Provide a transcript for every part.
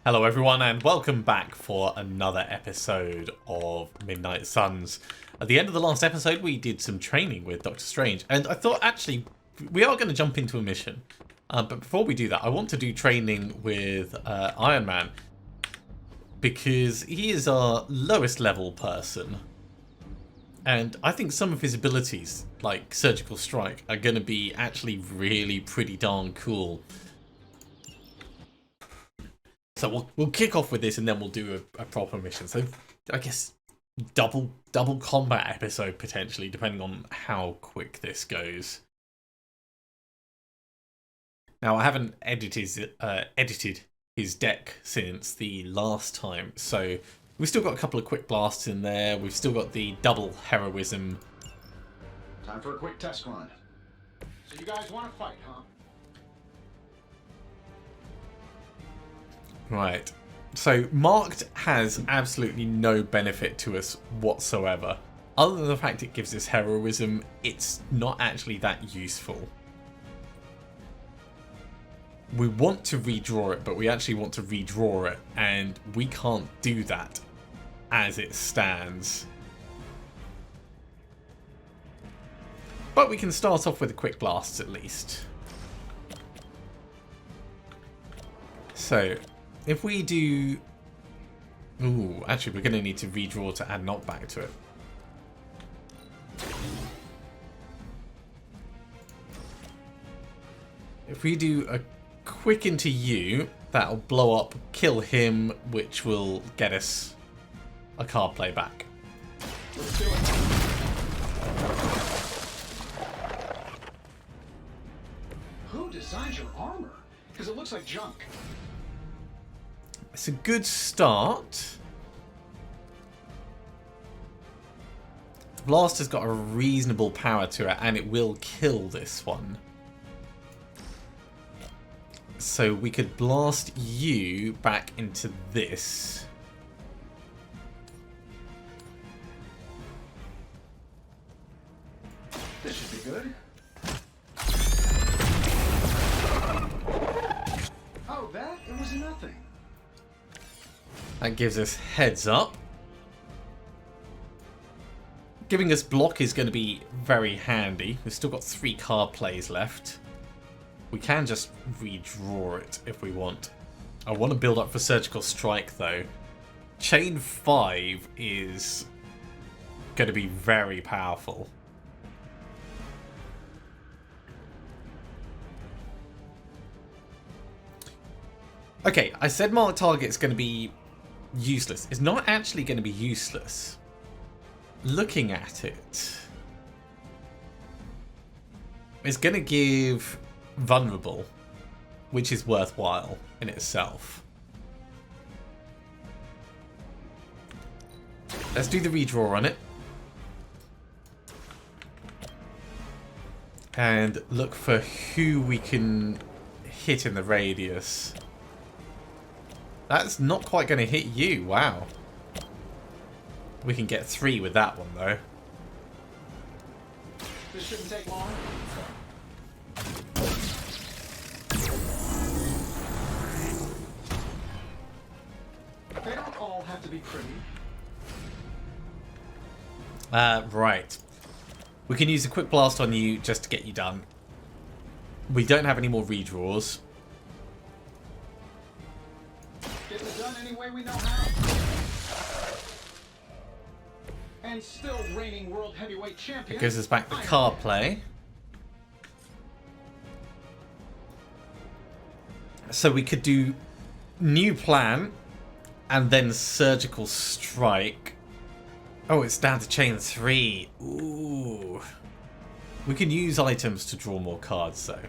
Hello everyone and welcome back for another episode of Midnight Suns. At the end of the last episode we did some training with Doctor Strange and I thought actually we are going to jump into a mission. But before we do that I want to do training with Iron Man because he is our lowest level person. And I think some of his abilities, like Surgical Strike, are going to be actually really pretty darn cool. So we'll kick off with this and then we'll do a proper mission. So I guess double combat episode potentially, depending on how quick this goes. Now I haven't edited his deck since the last time, so we've still got a couple of quick blasts in there. We've still got the double heroism. Time for a quick test run. So you guys want to fight, huh? Right, so Marked has absolutely no benefit to us whatsoever. Other than the fact it gives us heroism, it's not actually that useful. We want to redraw it, but we actually want to redraw it, and we can't do that as it stands. But we can start off with a quick blast at least. So if we do... Ooh, actually we're going to need to redraw to add knockback to it. If we do a quick into you, that'll blow up, kill him, which will get us a card play back. Let's do it. Who designed your armor? Because it looks like junk. It's a good start. The blaster's got a reasonable power to it, and it will kill this one. So we could blast you back into this. This should be good. Oh, that? It was nothing. That gives us heads up. Giving us block is going to be very handy. We've still got 3 card plays left. We can just redraw it if we want. I want to build up for Surgical Strike though. Chain 5 is going to be very powerful. Okay, I said mark target is going to be useless. It's not actually going to be useless. Looking at it, it's going to give vulnerable, which is worthwhile in itself. Let's do the redraw on it. And look for who we can hit in the radius. That's not quite going to hit you, wow. We can get 3 with that one though. This shouldn't take long. They don't all have to be pretty. Right. We can use a quick blast on you just to get you done. We don't have any more redraws. Getting it done any way we know how. And still reigning world heavyweight champion. It gives us back the card play. So we could do new plan and then Surgical Strike. Oh, it's down to chain 3. Ooh. We can use items to draw more cards though.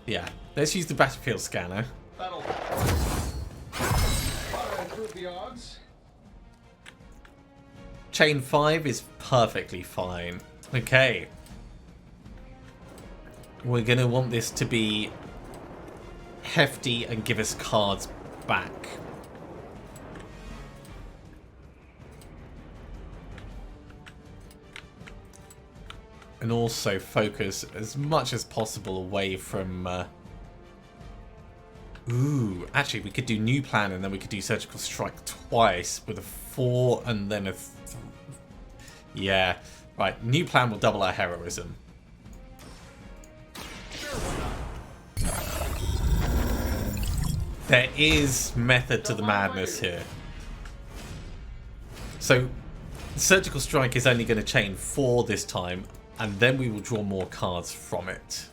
Yeah, let's use the battlefield scanner. That'll improve the odds. Chain 5 is perfectly fine. Okay. We're going to want this to be hefty and give us cards back. And also focus as much as possible away from... Ooh, actually, we could do new plan and then we could do surgical strike twice with a 4 and then a... Yeah, right. New plan will double our heroism. There is method to the madness here. So, surgical strike is only going to chain 4 this time, and then we will draw more cards from it.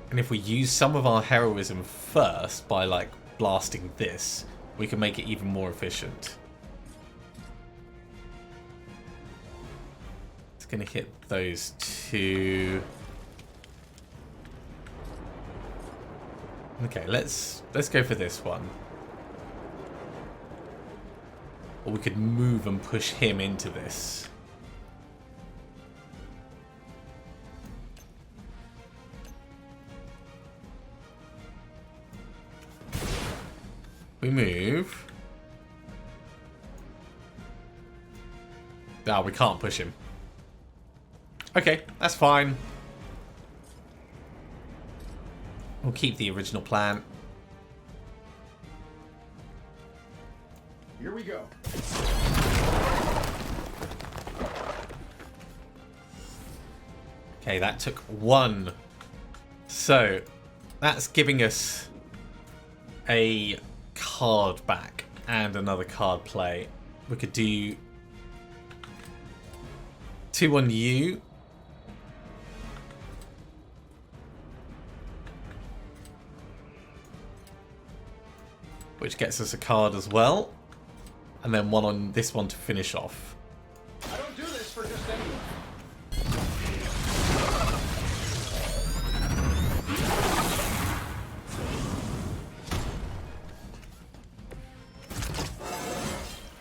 And if we use some of our heroism first by, like, blasting this, we can make it even more efficient. It's going to hit those 2. Okay, let's go for this one. Or we could move and push him into this. We move. Ah, we can't push him. Okay, that's fine. We'll keep the original plan. Here we go. Okay, that took 1. So, that's giving us a card back and another card play. We could do 2 on you. Which gets us a card as well. And then 1 on this one to finish off. I don't do this for just anyone.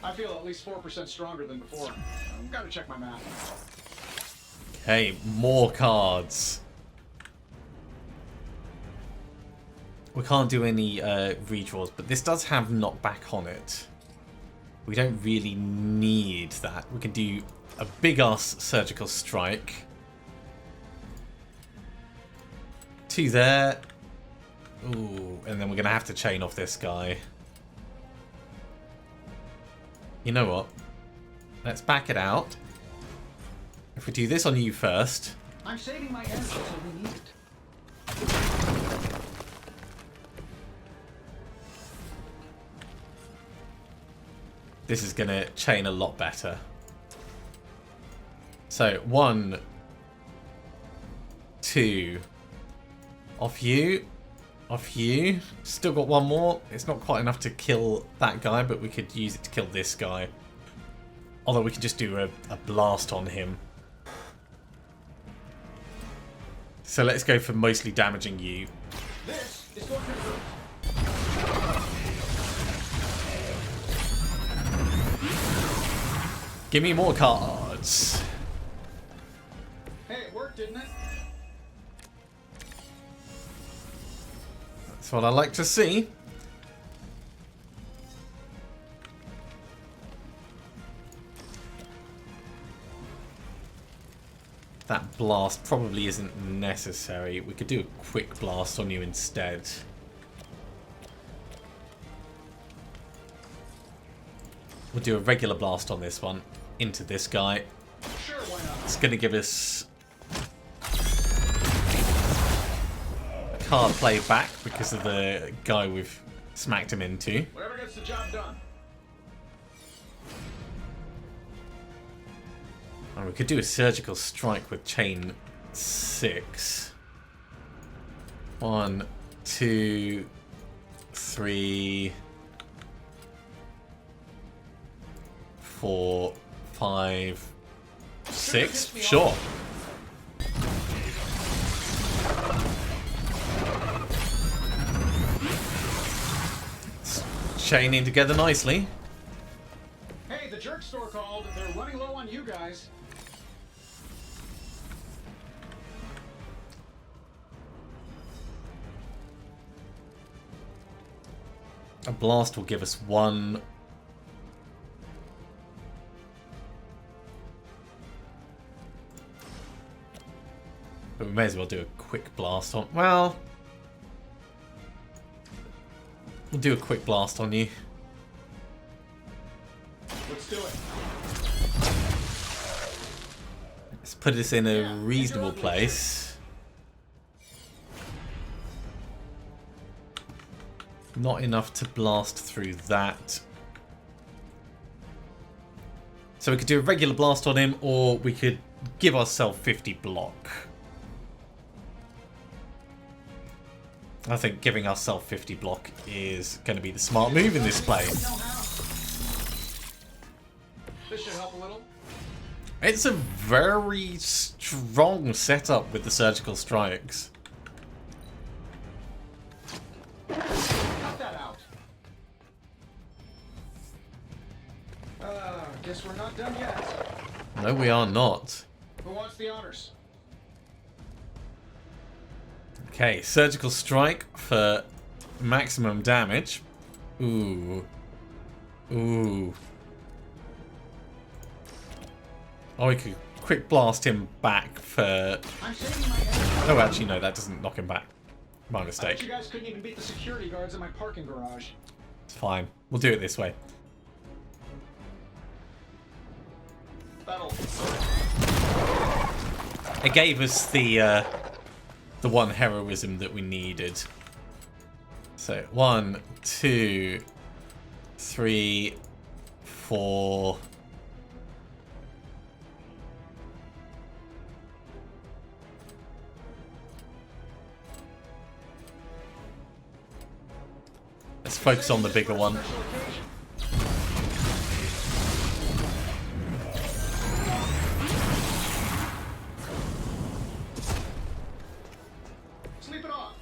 I feel at least 4% stronger than before. I've got to check my math. Okay, more cards. We can't do any redraws, but this does have knockback on it. We don't really need that. We can do a big-ass surgical strike. 2 there. Ooh, and then we're going to have to chain off this guy. You know what? Let's back it out. If we do this on you first. I'm saving my energy until we need it. This is going to chain a lot better. So, 1, 2. Off you. Off you. Still got 1 more. It's not quite enough to kill that guy, but we could use it to kill this guy. Although we can just do a blast on him. So let's go for mostly damaging you. This is what you're doing. Give me more cards. Hey, it worked, didn't it? That's what I like to see. That blast probably isn't necessary. We could do a quick blast on you instead. We'll do a regular blast on this one. Into this guy. Sure, why not? It's going to give us a card play back because of the guy we've smacked him into. Whatever gets the job done. And we could do a surgical strike with chain 6. 1, 2, 3, 4, 5, 6. Sure. It's chaining together nicely. Hey, the jerk store called. They're running low on you guys. A blast will give us 1. But we may as well do a quick blast on... Well... We'll do a quick blast on you. Let's do it. Let's put this in a reasonable place. Not enough to blast through that. So we could do a regular blast on him, or we could give ourselves 50 block. I think giving ourselves 50 block is going to be the smart move in this play. This should help a little. It's a very strong setup with the surgical strikes. Cut that out. Guess we're not done yet. No, we are not. Who wants the honors? Okay, surgical strike for maximum damage. Ooh. Ooh. Oh, we could quick blast him back for... I'm saving my energy. Oh, actually, no, that doesn't knock him back. My I bet mistake. you guys couldn't even beat the security guards in my parking garage. It's fine. We'll do it this way. Battle. It gave us the one heroism that we needed. So 1, 2, 3, 4. Let's focus on the bigger one. Sleep it off.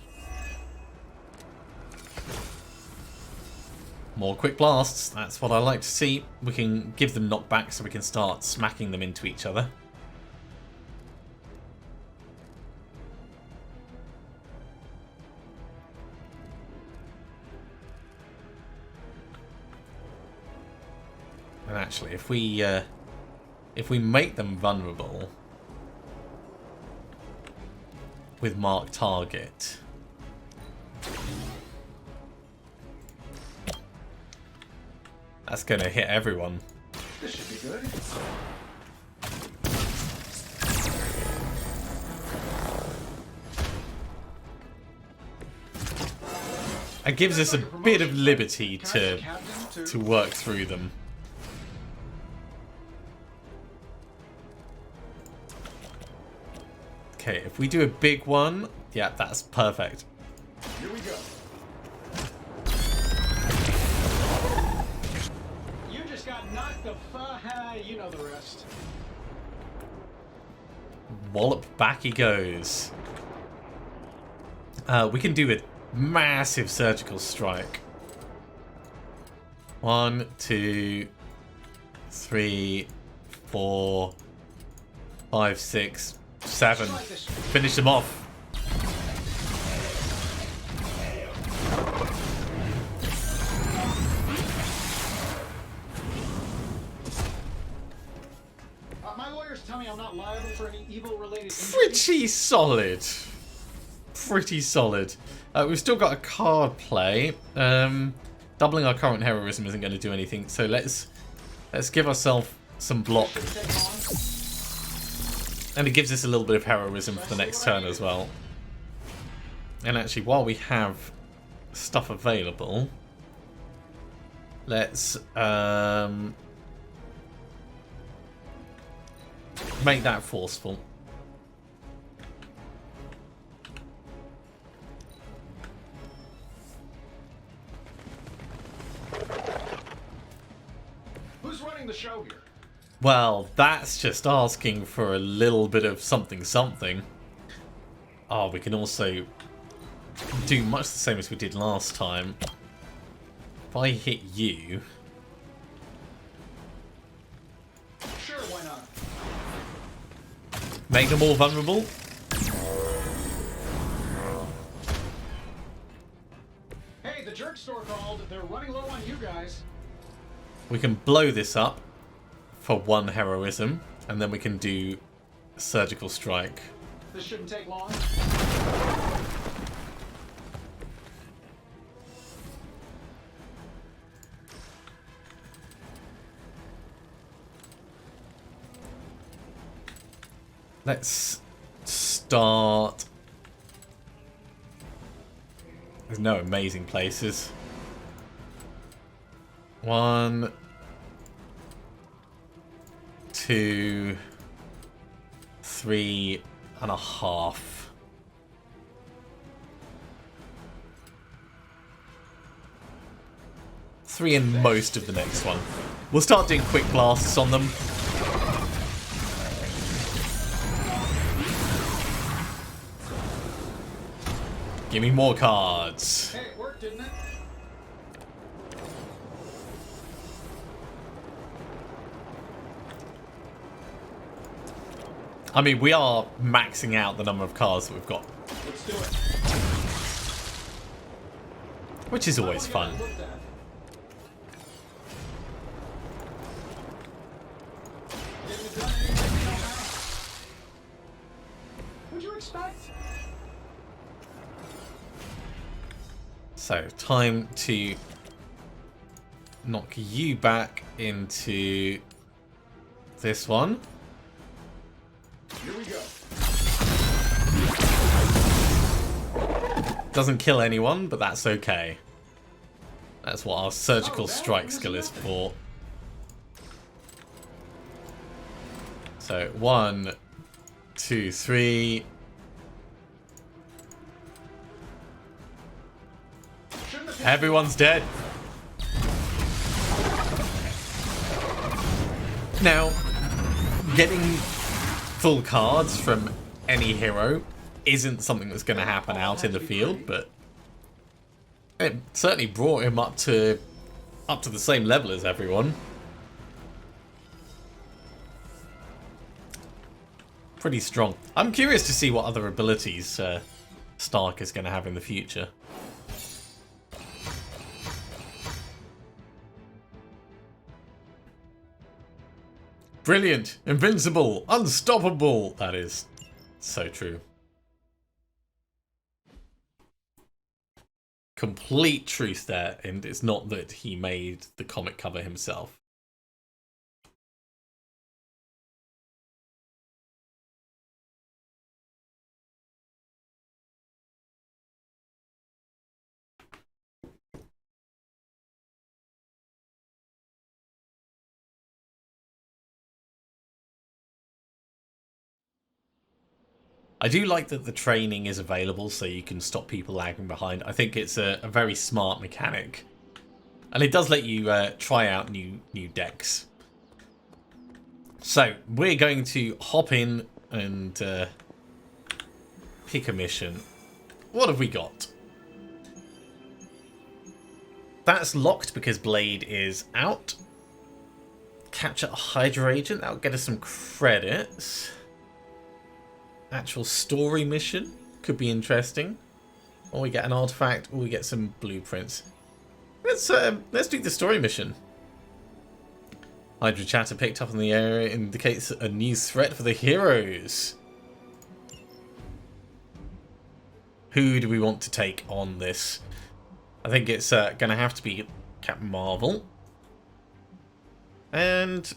More quick blasts, that's what I like to see. We can give them knockback so we can start smacking them into each other. And actually, if we make them vulnerable with mark target, that's going to hit everyone. This should be good. It gives us a bit of liberty to work through them. Okay, if we do a big one, yeah, that's perfect. Here we go. You just got knocked the you know the rest. Wallop, back he goes. We can do a massive surgical strike. 1, 2, 3, 4, 5, 6, 7. Finish them off. My lawyers tell me I'm not liable for any evil-related injuries. Pretty solid. Pretty solid. We've still got a card play. Doubling our current heroism isn't going to do anything, so let's give ourselves some block. And it gives us a little bit of heroism for the next turn as well. And actually, while we have stuff available, let's make that forceful. Who's running the show here? Well, that's just asking for a little bit of something something. Oh, we can also do much the same as we did last time. If I hit you... Sure, why not? Make them all vulnerable. Hey, the jerks drugstore called. They're running low on you guys. We can blow this up for 1 heroism, and then we can do surgical strike. This shouldn't take long. Let's start. There's no amazing places. 1, 2, 3.5. Three in most of the next one. We'll start doing quick blasts on them. Give me more cards. Hey, it worked, didn't it? I mean, we are maxing out the number of cards that we've got. Let's do it. Which is always fun. What'd you expect? So, time to knock you back into this one. Here we go. Doesn't kill anyone, but that's okay. That's what our surgical strike skill is for. So, 1, 2, 3. Everyone's dead. Now, getting full cards from any hero isn't something that's going to happen out in the field, but it certainly brought him up to the same level as everyone. Pretty strong. I'm curious to see what other abilities Stark is going to have in the future. Brilliant, invincible, unstoppable. That is so true. Complete truth there, and it's not that he made the comic cover himself. I do like that the training is available so you can stop people lagging behind. I think it's a very smart mechanic. And it does let you try out new decks. So, we're going to hop in and pick a mission. What have we got? That's locked because Blade is out. Capture a Hydra agent. That'll get us some credits. Actual story mission could be interesting. Or we get an artifact, or we get some blueprints. Let's do the story mission. Hydra chatter picked up in the area indicates a new threat for the heroes. Who do we want to take on this? I think it's going to have to be Captain Marvel. And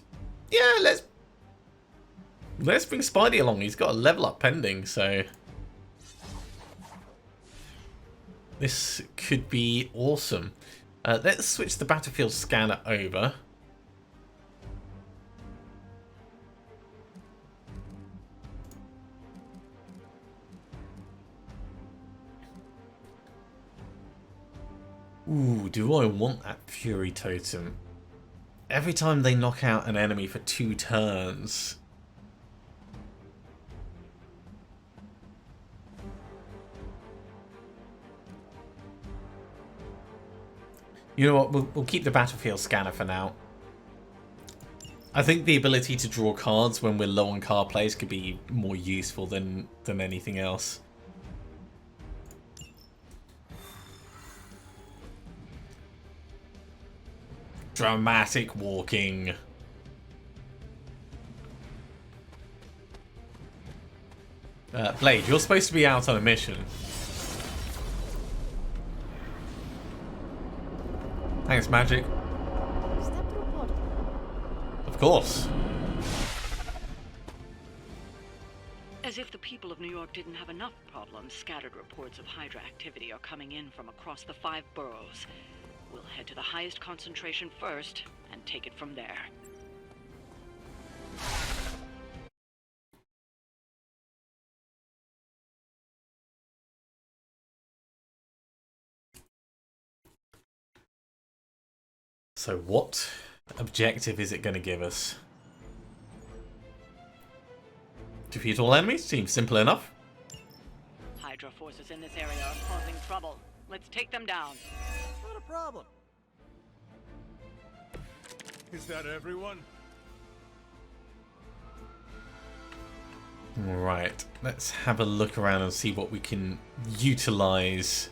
yeah, let's bring Spidey along. He's got a level up pending, so this could be awesome. Let's switch the battlefield scanner over. Ooh, do I want that Fury Totem? Every time they knock out an enemy for 2 turns. You know what, we'll keep the battlefield scanner for now. I think the ability to draw cards when we're low on card plays could be more useful than anything else. Dramatic walking. Blade, you're supposed to be out on a mission. Thanks, Magic. Step through portal. Of course. As if the people of New York didn't have enough problems, scattered reports of Hydra activity are coming in from across the 5 boroughs. We'll head to the highest concentration first, and take it from there. So what objective is it going to give us? Defeat all enemies? Seems simple enough. Hydra forces in this area are causing trouble. Let's take them down. Not a problem. Is that everyone? Right, let's have a look around and see what we can utilize.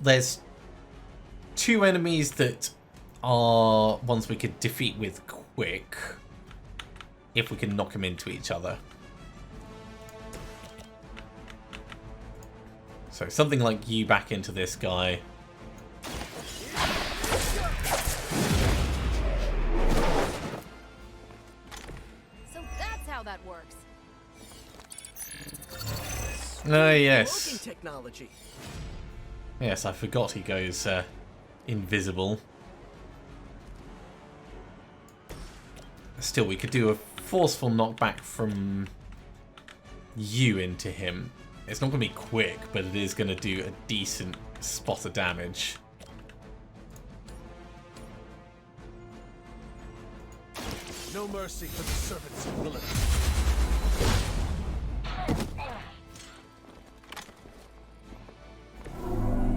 There's 2 enemies that are ones we could defeat with quick if we can knock them into each other. So something like you back into this guy. So that's how that works. Oh, yes. Smoking technology. Yes, I forgot he goes invisible. Still, we could do a forceful knockback from you into him. It's not going to be quick, but it is going to do a decent spot of damage. No mercy for the servants of Lilith.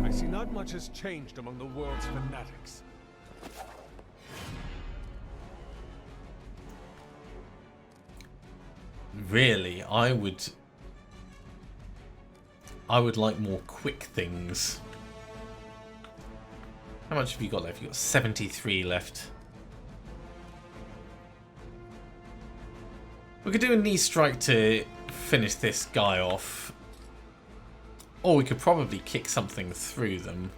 I see not much has changed among the world's fanatics. Really, I would like more quick things. How much have you got left? You've got 73 left. We could do a knee strike to finish this guy off. Or we could probably kick something through them.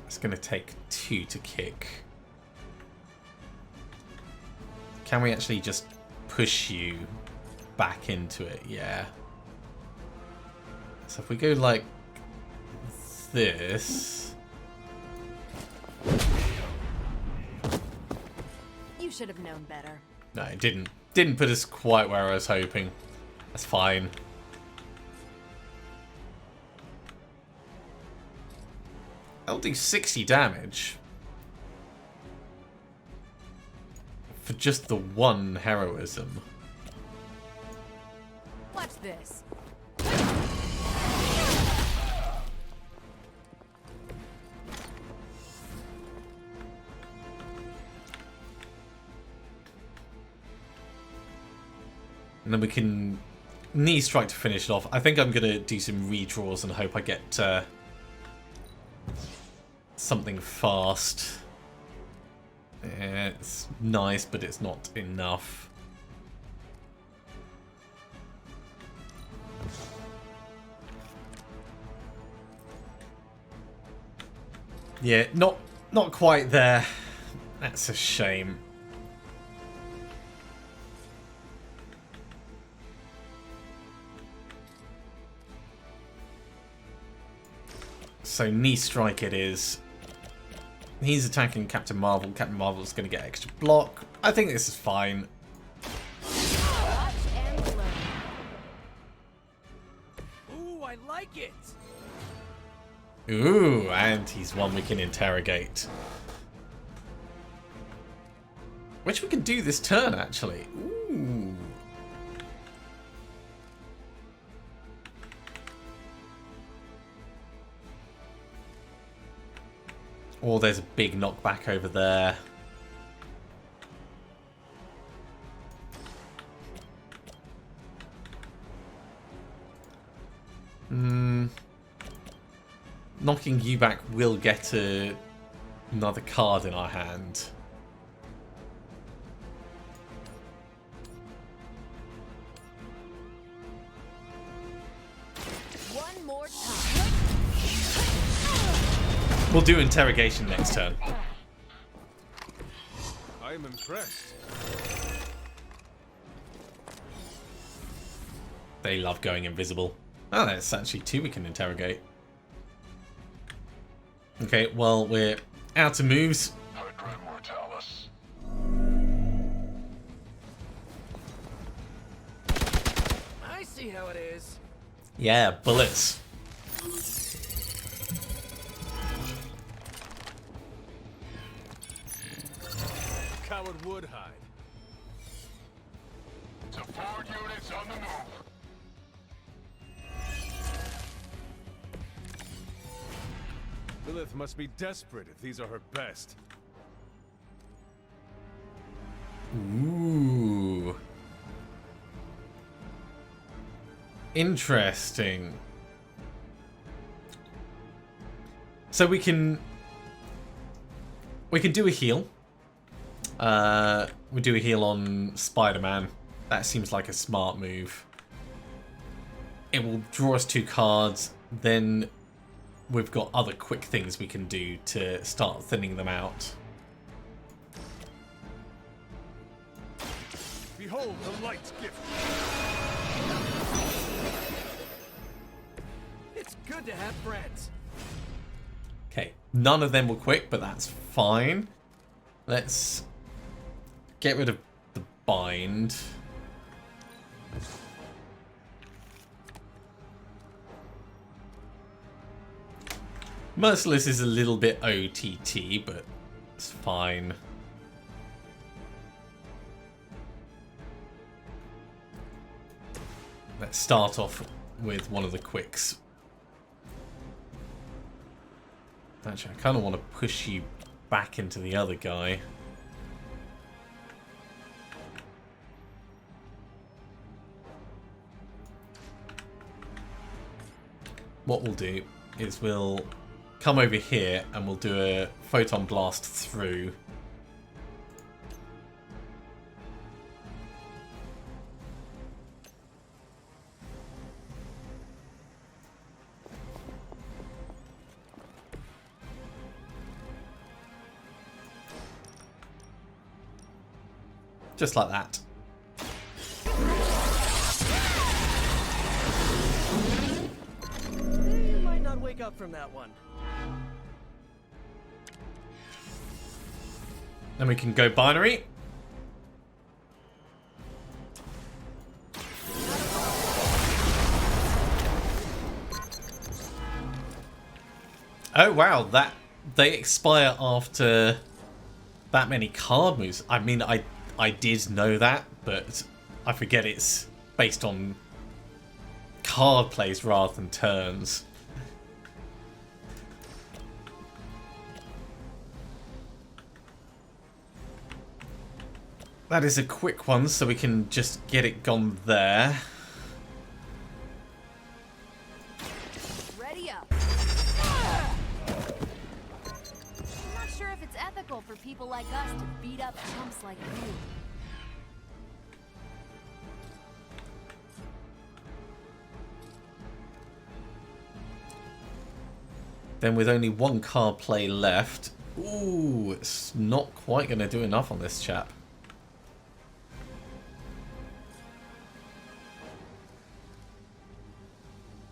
It's going to take 2 to kick. Can we actually just push you back into it? Yeah. So if we go like this... You should have known better. No, it didn't. Didn't put us quite where I was hoping. That's fine. That'll do 60 damage. For just the 1 heroism. Watch this. And then we can knee strike to finish it off. I think I'm going to do some redraws and hope I get something fast. It's nice, but it's not enough. Yeah, not quite there. That's a shame. So knee strike it is. He's attacking Captain Marvel. Captain Marvel's going to get extra block. I think this is fine. Watch and learn. Ooh, I like it. Ooh, and he's one we can interrogate. Which we can do this turn, actually. Ooh. Or there's a big knockback over there. Knocking you back will get another card in our hand. One more time. We'll do interrogation next turn. I am impressed. They love going invisible. Oh, there's actually 2 we can interrogate. Okay, well, we're out of moves. I see how it is. Yeah, bullets. Coward would hide. Support units on the move. Lilith must be desperate if these are her best. Ooh. Interesting. So we can do a heal. We do a heal on Spider-Man. That seems like a smart move. It will draw us 2 cards. Then we've got other quick things we can do to start thinning them out. Behold the light's gift. It's good to have friends. Okay, none of them were quick, but that's fine. Let's get rid of the bind. Merciless is a little bit OTT, but it's fine. Let's start off with one of the quicks. Actually, I kind of want to push you back into the other guy. What we'll do is we'll come over here and we'll do a photon blast through. Just like that. You might not wake up from that one. Then we can go binary. Oh wow, that they expire after that many card moves. I mean, I did know that, but I forget it's based on card plays rather than turns. That is a quick one, so we can just get it gone there. Ready up. I'm not sure if it's ethical for people like us to beat up chumps like you. Then with only 1 card play left, ooh, it's not quite going to do enough on this chap.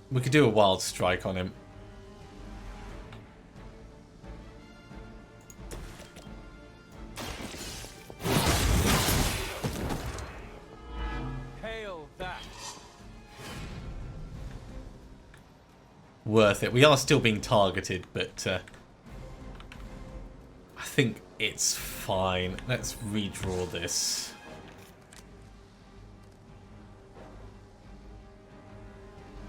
We could do a wild strike on him. Hail that. Worth it. We are still being targeted, but I think it's fine. Let's redraw this.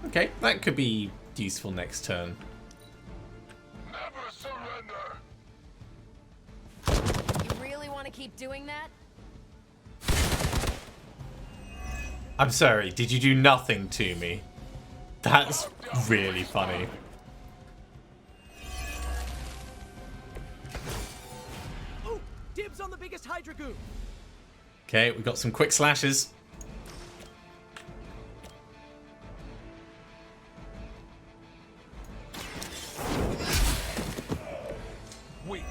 Okay, that could be useful next turn. Never surrender. You really want to keep doing that? I'm sorry, did you do nothing to me? That's really funny. Oh, dibs on the biggest Hydra goon. Okay, we've got some quick slashes. Weak,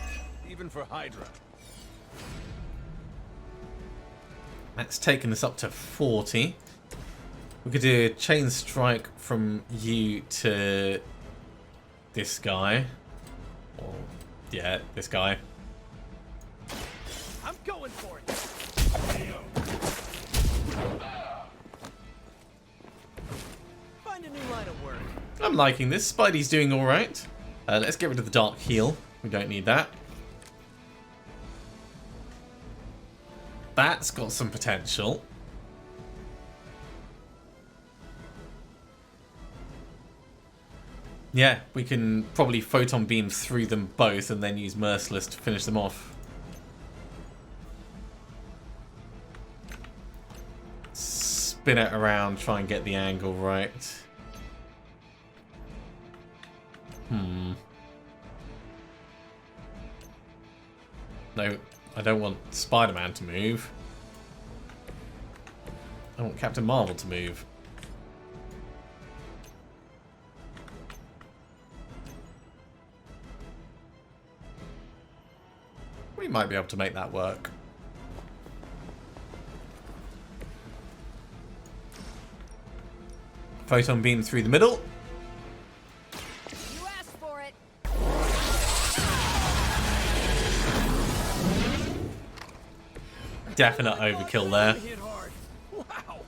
even for Hydra. That's taken us up to 40. We could do a chain strike from you to this guy. Or, yeah, this guy. I'm going for it. Find a new line of work. I'm liking this. Spidey's doing alright. Let's get rid of the dark heal. We don't need that. That's got some potential. Yeah, we can probably photon beam through them both and then use Merciless to finish them off. Spin it around, try and get the angle right. No, I don't want Spider-Man to move. I want Captain Marvel to move. We might be able to make that work. Photon beam through the middle. You asked for it. Definite overkill there. Hit hard. Wow.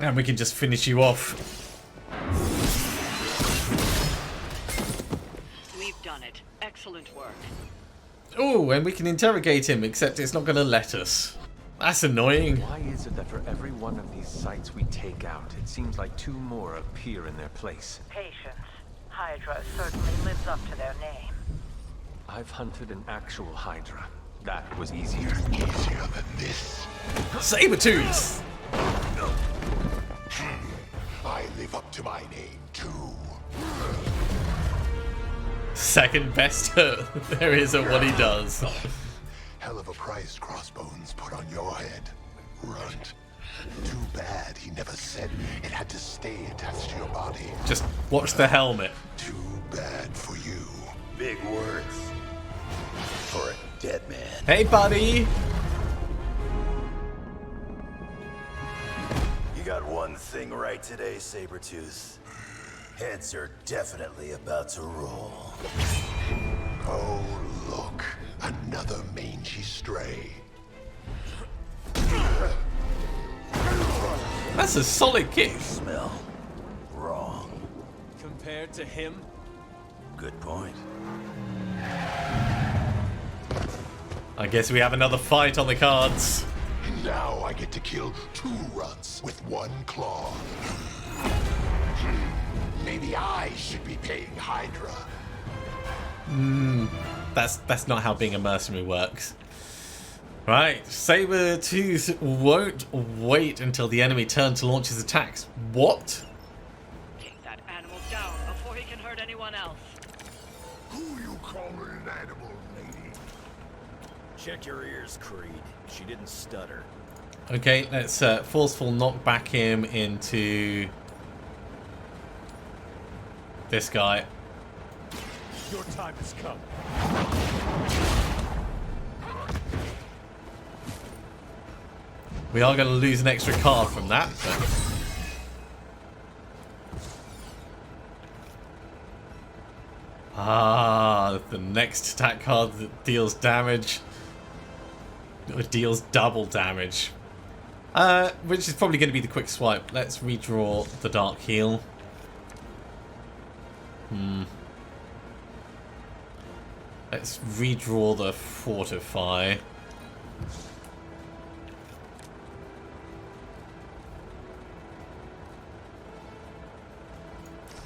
And we can just finish you off. We've done it. Excellent work. Oh, and we can interrogate him, except it's not going to let us. That's annoying. Why is it that for every one of these sites we take out, it seems like 2 more appear in their place? Patience. Hydra certainly lives up to their name. I've hunted an actual Hydra. That was easier. Easier than this. Sabretooth! I live up to my name, too. Second best there is at what he does. Hell of a price Crossbones put on your head, runt. Too bad he never said it had to stay attached to your body. Just watch the helmet. Too bad for you. Big words for a dead man. Hey, buddy! You got one thing right today, Sabretooth. Heads are definitely about to roll. Oh, look. Another mangy stray. That's a solid kick. Smell wrong. Compared to him? Good point. I guess we have another fight on the cards. Now I get to kill 2 runts with 1 claw. Maybe I should be paying Hydra. That's not how being a mercenary works. Right, Sabretooth won't wait until the enemy turns to launch his attacks. What? Take that animal down before he can hurt anyone else. Who you calling an animal, lady? Check your ears, Creed. She didn't stutter. Okay, let's forceful knock back him into this guy. Your time has come. We are going to lose an extra card from that. But... the next attack card that deals damage. Or deals double damage. Which is probably going to be the quick swipe. Let's redraw the Dark Heal. Let's redraw the Fortify.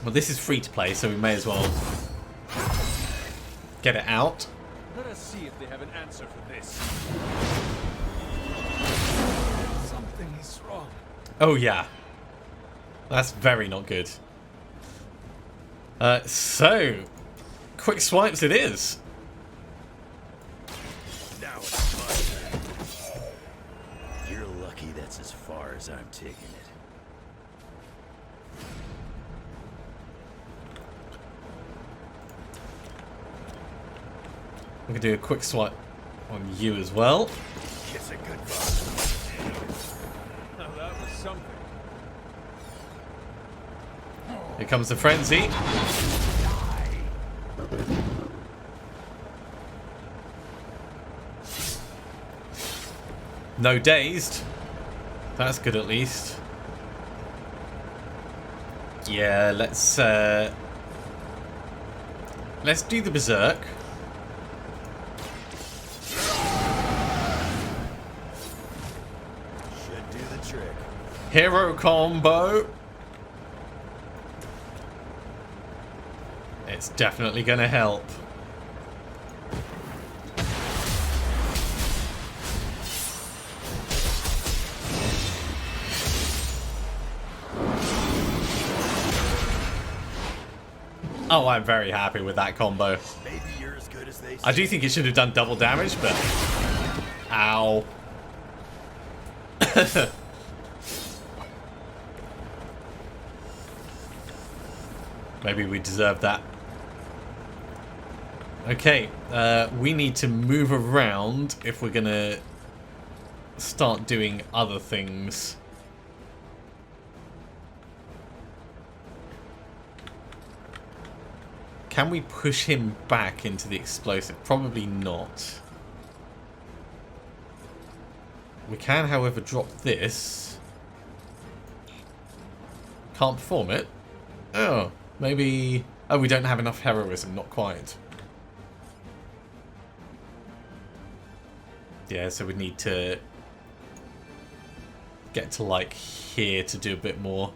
Well, this is free to play, so we may as well get it out. Let us see if they have an answer for this. Something is wrong. Oh yeah, That's very not good. So, quick swipes it is. Now it's my turn. You're lucky that's as far as I'm taking it. We can do a quick swipe on you as well. Kiss a goodbye. Now that was something. Here comes the frenzy. No dazed. That's good at least. Yeah, let's do the berserk. Should do the trick. Hero combo. It's definitely gonna help. Oh, I'm very happy with that combo. Maybe you're as good as they say. I do think it should have done double damage, but... Ow. Maybe we deserve that. Okay, we need to move around if we're gonna start doing other things. Can we push him back into the explosive? Probably not. We can, however, drop this. Can't perform it. Oh, maybe... Oh, we don't have enough heroism. Not quite. Yeah, so we need to get to, like, here to do a bit more.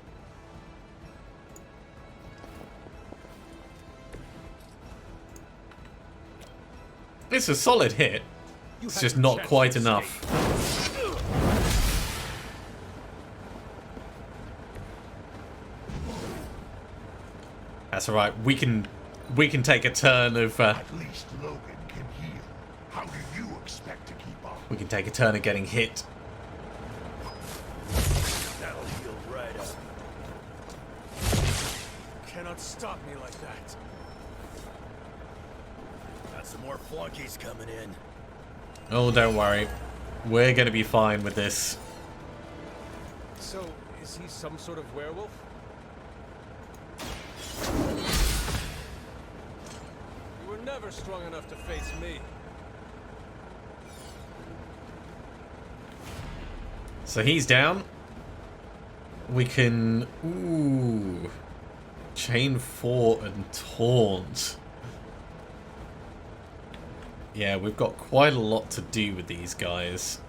It's a solid hit. It's just not quite enough. That's all right. We can take a turn of. At least Logan can heal. How do you expect to keep up? We can take a turn of getting hit. That'll heal right up. Cannot stop me like that. Got some more flunkies coming in. Oh, don't worry. We're gonna be fine with this. So, is he some sort of werewolf? You were never strong enough to face me. So he's down. We can... Ooh. Chain 4 and Taunt. Yeah, we've got quite a lot to do with these guys.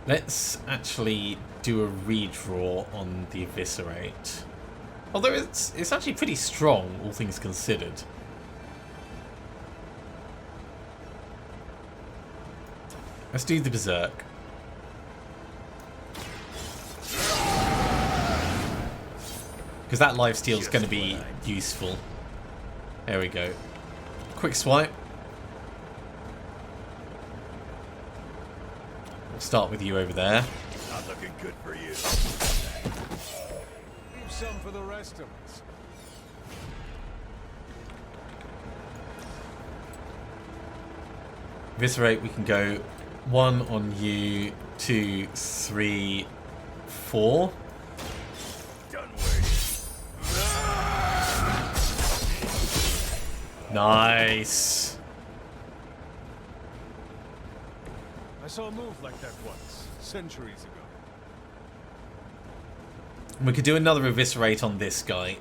Let's actually do a redraw on the Eviscerate. Although it's actually pretty strong, all things considered. Let's do the Berserk. Because that lifesteal is going to be useful. There we go. Quick swipe. We'll start with you over there. Not looking good for you. Leave some for the rest of us. Eviscerate, we can go 1 on you, 2, 3, 4. Done waiting. Nice. I saw a move like that once, centuries ago. We could do another Eviscerate on this guy.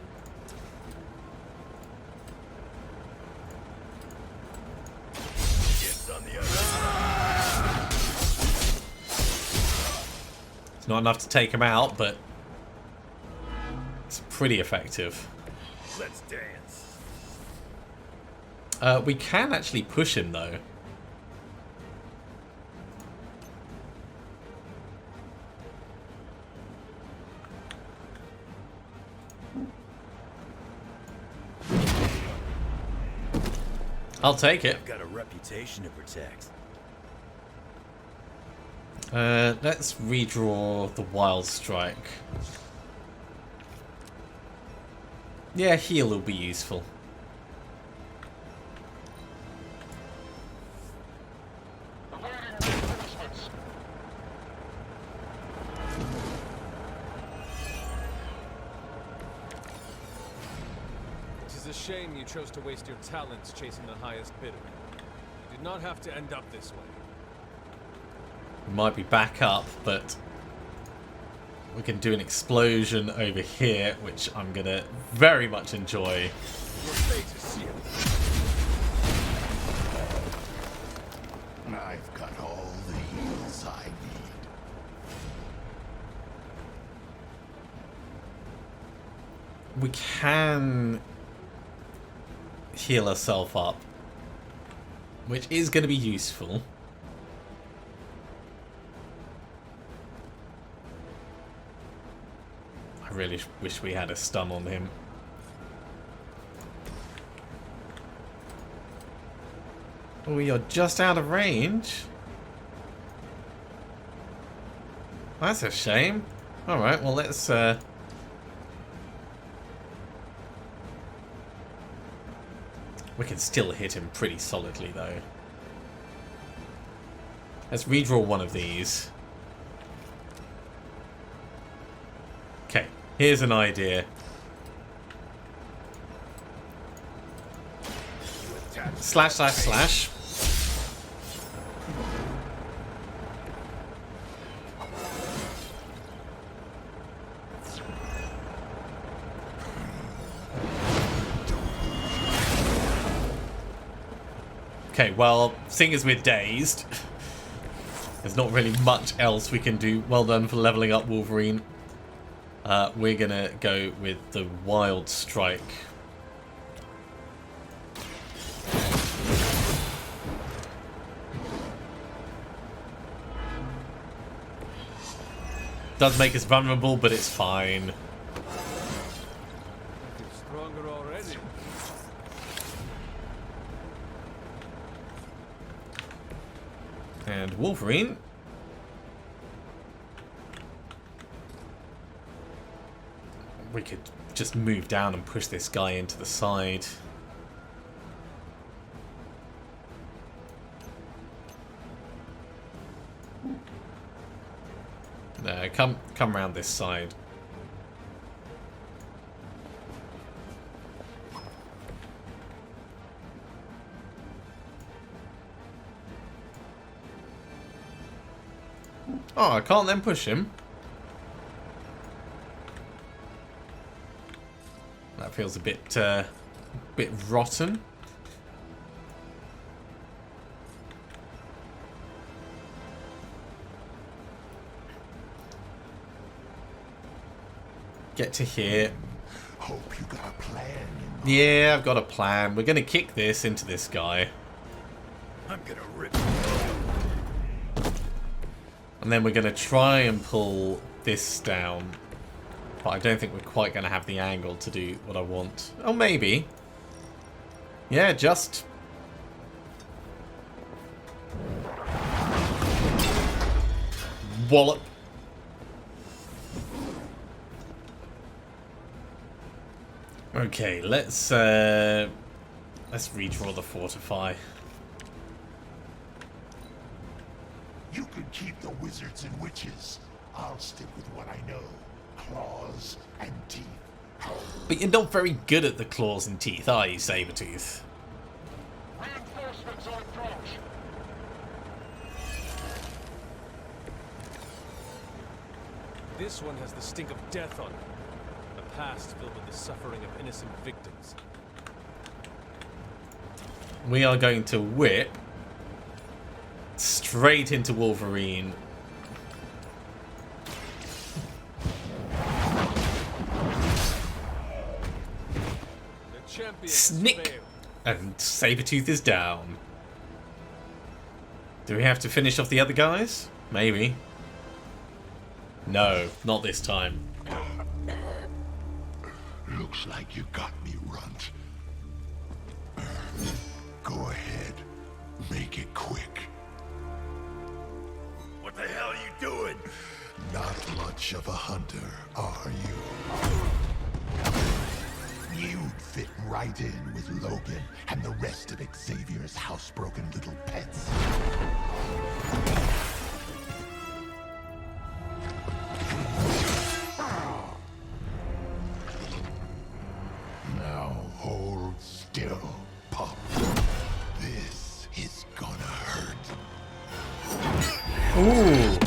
It's on the other. It's not enough to take him out, but it's pretty effective. Let's dance. We can actually push him though. I'll take it. I've got a reputation to protect. Let's redraw the Wild Strike. Yeah, heal will be useful. It is a shame you chose to waste your talents chasing the highest bidder. You did not have to end up this way. Might be back up, but we can do an explosion over here, which I'm gonna very much enjoy. Your fate is sealed. I've got all the heals I need. We can heal ourselves up, which is going to be useful. I really wish we had a stun on him. We are just out of range. That's a shame. Alright, well let's we can still hit him pretty solidly though. Let's redraw one of these. Okay, here's an idea. Slash, slash, slash. Okay, well, seeing as we're dazed, there's not really much else we can do. Well done for leveling up Wolverine. We're gonna go with the Wild Strike. Does make us vulnerable, but it's fine. You're stronger already. And Wolverine. We could just move down and push this guy into the side. No, come around this side. Oh, I can't then push him. That feels a bit rotten. Get to here. Hope you got a plan. Yeah, I've got a plan. We're gonna kick this into this guy. I'm gonna rip. And then we're going to try and pull this down. But I don't think we're quite going to have the angle to do what I want. Oh, maybe. Yeah, just... wallop. Okay, let's redraw the Fortify. You can keep the wizards and witches. I'll stick with what I know. Claws and teeth. But you're not very good at the claws and teeth, are you, Sabretooth? Reinforcements on approach. This one has the stink of death on it. A past filled with the suffering of innocent victims. We are going to whip straight into Wolverine. The champion Snick. failed. And Sabretooth is down. Do we have to finish off the other guys? Maybe. No, not this time. Looks like you got me, Runt. Go ahead. Make it quick. What the hell are you doing? Not much of a hunter, are you? You'd fit right in with Logan and the rest of Xavier's housebroken little pets. Now hold still, Pop. This is gonna hurt. Ooh.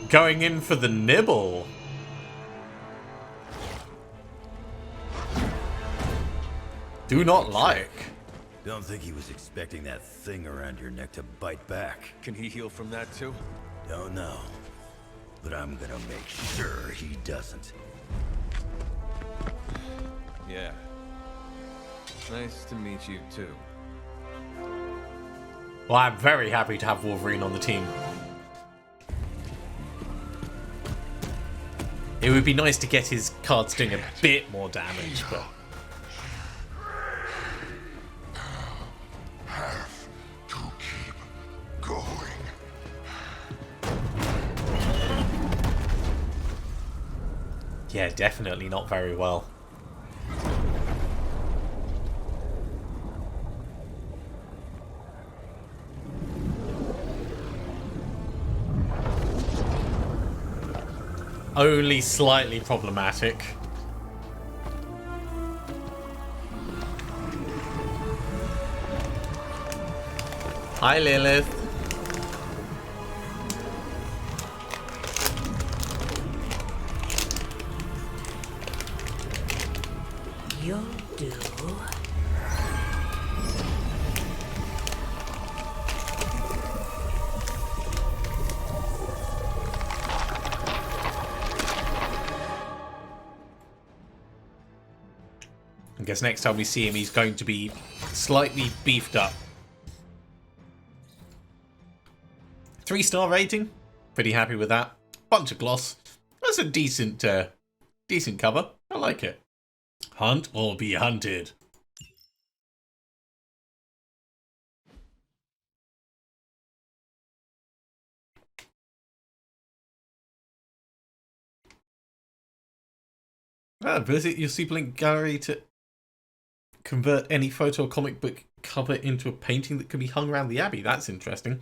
Going in for the nibble. Do not like. Don't think he was expecting that thing around your neck to bite back. Can he heal from that too? Don't know. But I'm gonna make sure he doesn't. Yeah. Nice to meet you too. Well, I'm very happy to have Wolverine on the team. It would be nice to get his cards doing a bit more damage, but... Have to keep going. Yeah, definitely not very well. Only slightly problematic. Hi, Lilith. You'll do. I guess next time we see him, he's going to be slightly beefed up. 3-star rating. Pretty happy with that. Bunch of gloss. That's a decent, decent cover. I like it. Hunt or be hunted. Visit your Superlink gallery to convert any photo or comic book cover into a painting that can be hung around the Abbey. That's interesting.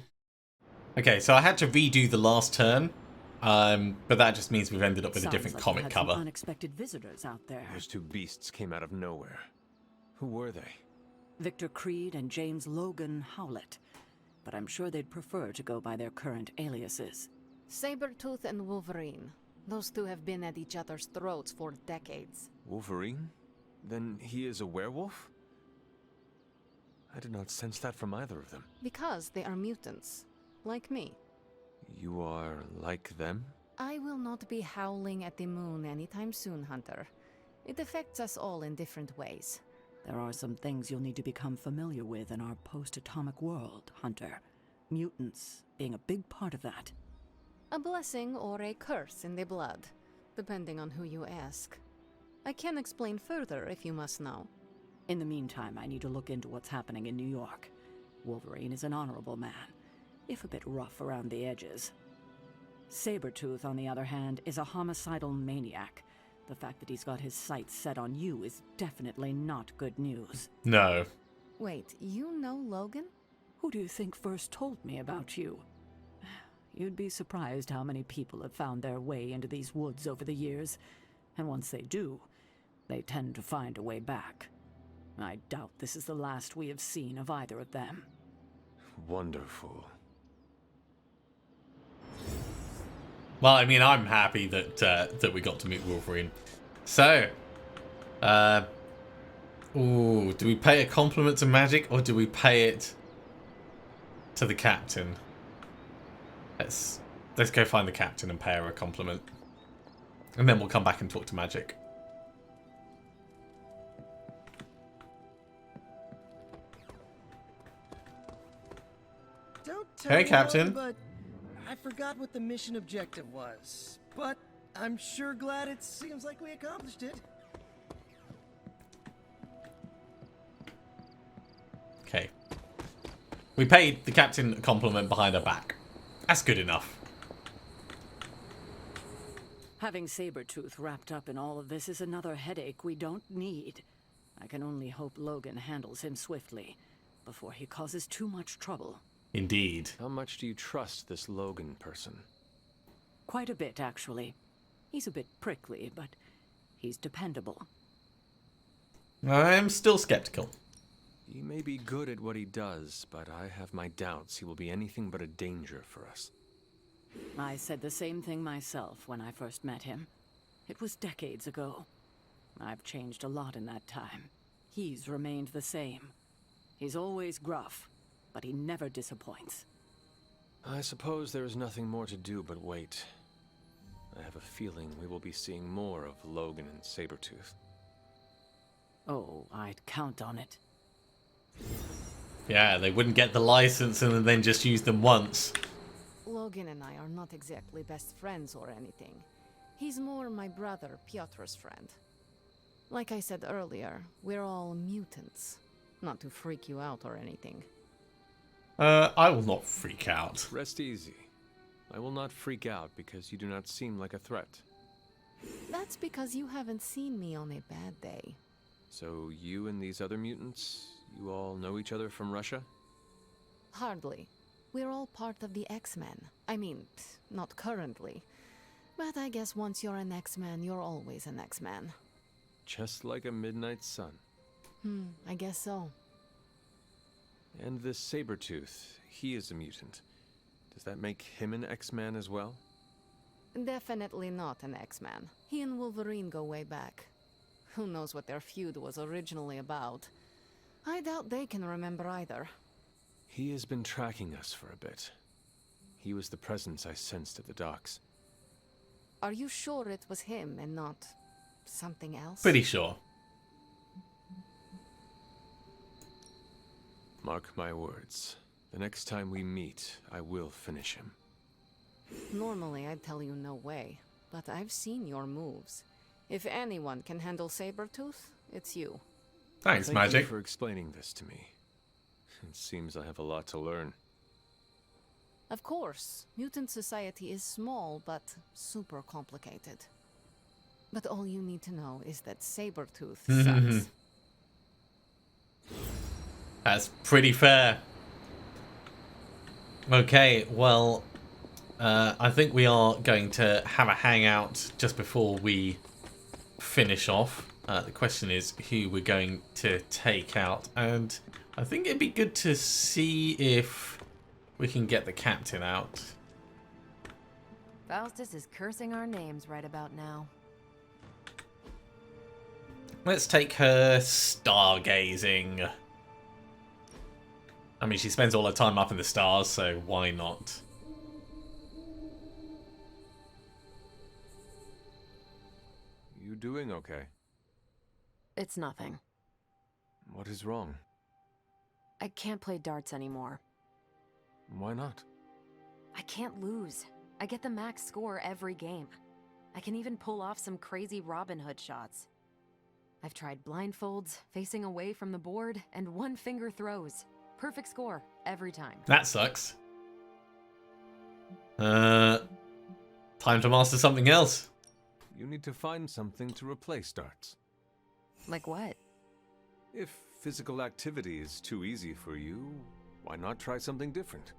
Okay, so I had to redo the last turn, but that just means we've ended up with a different comic cover. Unexpected visitors out there. Those two beasts came out of nowhere. Who were they? Victor Creed and James Logan Howlett. But I'm sure they'd prefer to go by their current aliases. Sabretooth and Wolverine. Those two have been at each other's throats for decades. Wolverine? Then he is a werewolf? I did not sense that from either of them. Because they are mutants. Like me. You are like them? I will not be howling at the moon anytime soon, Hunter. It affects us all in different ways. There are some things you'll need to become familiar with in our post-atomic world, Hunter. Mutants being a big part of that. A blessing or a curse in the blood, depending on who you ask. I can explain further if you must know. In the meantime, I need to look into what's happening in New York. Wolverine is an honorable man, if a bit rough around the edges. Sabretooth, on the other hand, is a homicidal maniac. The fact that he's got his sights set on you is definitely not good news. No. Wait, you know Logan? Who do you think first told me about you? You'd be surprised how many people have found their way into these woods over the years. And once they do, they tend to find a way back. I doubt this is the last we have seen of either of them. Wonderful. Well, I mean, I'm happy that that we got to meet Wolverine. So, ooh, do we pay a compliment to Magic or do we pay it to the captain? Let's go find the captain and pay her a compliment, and then we'll come back and talk to Magic. Don't tell Hey, me Captain. no, but I forgot what the mission objective was. But I'm sure glad it seems like we accomplished it. Okay. We paid the captain a compliment behind her back. That's good enough. Having Sabretooth wrapped up in all of this is another headache we don't need. I can only hope Logan handles him swiftly, before he causes too much trouble. Indeed. How much do you trust this Logan person? Quite a bit, actually. He's a bit prickly, but he's dependable. I'm still skeptical. He may be good at what he does, but I have my doubts he will be anything but a danger for us. I said the same thing myself when I first met him. It was decades ago. I've changed a lot in that time. He's remained the same. He's always gruff, but he never disappoints. I suppose there is nothing more to do but wait. I have a feeling we will be seeing more of Logan and Sabretooth. Oh, I'd count on it. Yeah, they wouldn't get the license and then just use them once. Logan and I are not exactly best friends or anything. He's more my brother Piotr's friend. Like I said earlier, we're all mutants. Not to freak you out or anything. I will not freak out. Rest easy. I will not freak out because you do not seem like a threat. That's because you haven't seen me on a bad day. So you and these other mutants, you all know each other from Russia? Hardly. We're all part of the X-Men. I mean, not currently. But I guess once you're an X-Man, you're always an X-Man. Just like a midnight sun. I guess so. And this Sabretooth, he is a mutant. Does that make him an X-Man as well? Definitely not an X-Man. He and Wolverine go way back. Who knows what their feud was originally about? I doubt they can remember either. He has been tracking us for a bit. He was the presence I sensed at the docks. Are you sure it was him and not something else? Pretty sure. Mark my words. The next time we meet, I will finish him. Normally, I'd tell you no way, but I've seen your moves. If anyone can handle Sabretooth, it's you. Thanks, Thank Magic. you for explaining this to me. It seems I have a lot to learn. Of course, mutant society is small, but super complicated. But all you need to know is that Sabretooth sucks. That's pretty fair. Okay, well, I think we are going to have a hangout just before we finish off. The question is who we're going to take out, and I think it'd be good to see if we can get the captain out. Faustus is cursing our names right about now. Let's take her stargazing. I mean, she spends all her time up in the stars, so why not? You doing okay? It's nothing. What is wrong? I can't play darts anymore. Why not? I can't lose. I get the max score every game. I can even pull off some crazy Robin Hood shots. I've tried blindfolds, facing away from the board, and one-finger throws. Perfect score, every time. That sucks. Time to master something else. You need to find something to replace darts. Like what? If physical activity is too easy for you, why not try something different?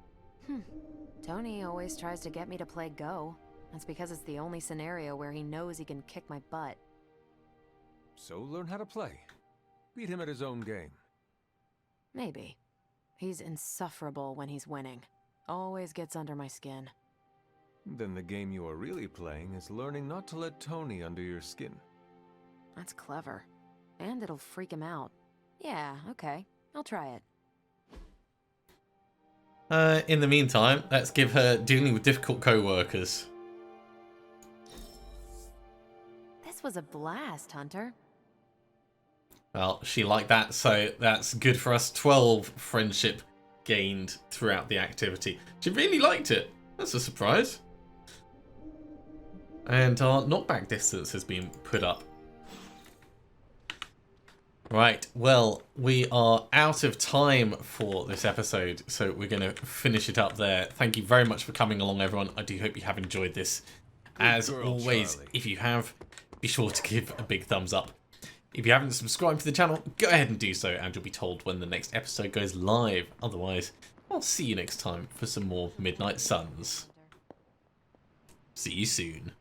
Tony always tries to get me to play Go. That's because it's the only scenario where he knows he can kick my butt. So learn how to play. Beat him at his own game. Maybe. He's insufferable when he's winning. Always gets under my skin. Then the game you are really playing is learning not to let Tony under your skin. That's clever. And it'll freak him out. Yeah, okay. I'll try it. In the meantime, let's give her dealing with difficult co-workers. This was a blast, Hunter. Well, she liked that, so that's good for us. 12 friendship gained throughout the activity. She really liked it. That's a surprise. And our knockback distance has been put up. Right, well, we are out of time for this episode, so we're going to finish it up there. Thank you very much for coming along, everyone. I do hope you have enjoyed this. As always, Charlie, if you have, be sure to give a big thumbs up. If you haven't subscribed to the channel, go ahead and do so, and you'll be told when the next episode goes live. Otherwise, I'll see you next time for some more Midnight Suns. See you soon.